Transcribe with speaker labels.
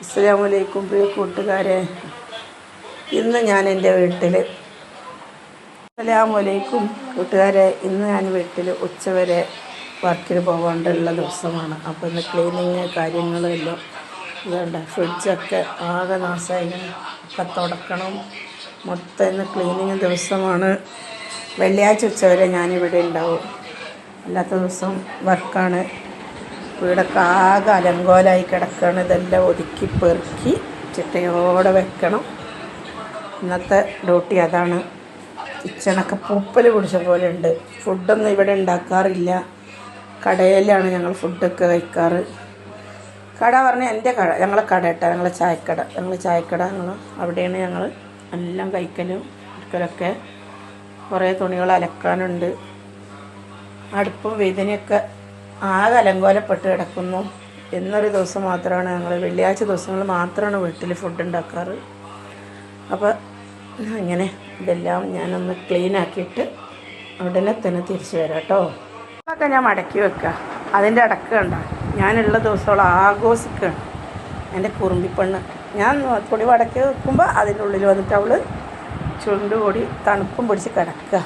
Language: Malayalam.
Speaker 1: അസ്സലാമു അലൈക്കും പ്രിയ കൂട്ടുകാരെ. ഇന്ന് ഞാൻ എൻ്റെ വീട്ടിൽ ഇന്ന് ഞാൻ വീട്ടിൽ ഉച്ചവരെ വർക്കിന് പോകാണ്ടുള്ള ദിവസമാണ്. അപ്പോൾ ഇന്ന് ക്ലീനിങ് കാര്യങ്ങളെല്ലാം ഇതുണ്ട്. ഫ്രിഡ്ജൊക്കെ ആകെ നാശമായി, ഒക്കെ തുടക്കണം. മൊത്തം ഇന്ന് ക്ലീനിങ് ദിവസമാണ്. വെള്ളിയാഴ്ച ഉച്ചവരെ ഞാനിവിടെ ഉണ്ടാവും, അല്ലാത്ത ദിവസം വർക്കാണ്. വീടൊക്കെ ആകെ അലങ്കോലമായി കിടക്കുകയാണ്. ഇതെല്ലാം ഒതുക്കി പെറുക്കി ചിട്ടയോടെ വെക്കണം. ഇന്നത്തെ ഡ്യൂട്ടി അതാണ്. കിച്ചണൊക്കെ പൂപ്പൽ പിടിച്ച പോലെ ഉണ്ട്. ഫുഡൊന്നും ഇവിടെ ഉണ്ടാക്കാറില്ല, കടയിലാണ് ഞങ്ങൾ ഫുഡൊക്കെ കഴിക്കാറ്. കട പറഞ്ഞാൽ എൻ്റെ കട, ഞങ്ങളെ കട കേട്ടോ, ഞങ്ങളെ ചായക്കട. ഞങ്ങൾ അവിടെയാണ് ഞങ്ങൾ എല്ലാം കഴിക്കലും എടുക്കലൊക്കെ. കുറേ തുണികൾ അലക്കാനുണ്ട്. അടുപ്പും വേദനയൊക്കെ ആകെ അലങ്കോലപ്പെട്ട് കിടക്കുന്നു. എന്നൊരു ദിവസം മാത്രമാണ് ഞങ്ങൾ, വെള്ളിയാഴ്ച ദിവസങ്ങൾ മാത്രമാണ് വീട്ടിൽ ഫുഡ് ഉണ്ടാക്കാറ്. അപ്പോൾ ഇങ്ങനെ ഇതെല്ലാം ഞാനൊന്ന് ക്ലീൻ ആക്കിയിട്ട് ഉടനെ തന്നെ തിരിച്ചു വരാം കേട്ടോ. അതൊക്കെ ഞാൻ മടക്കി വെക്കുക. അതിൻ്റെ അടക്കം കണ്ട ഞാനുള്ള ദിവസങ്ങൾ ആഘോഷിക്കുകയാണ്. എൻ്റെ കുറുമ്പിപ്പെണ്ണ് ഞാൻ പൊടി മടക്കി വെക്കുമ്പോൾ അതിൻ്റെ ഉള്ളിൽ വന്നിട്ട് അവൾ ചുണ്ടുകൂടി തണുപ്പും പിടിച്ച് കിടക്കുക.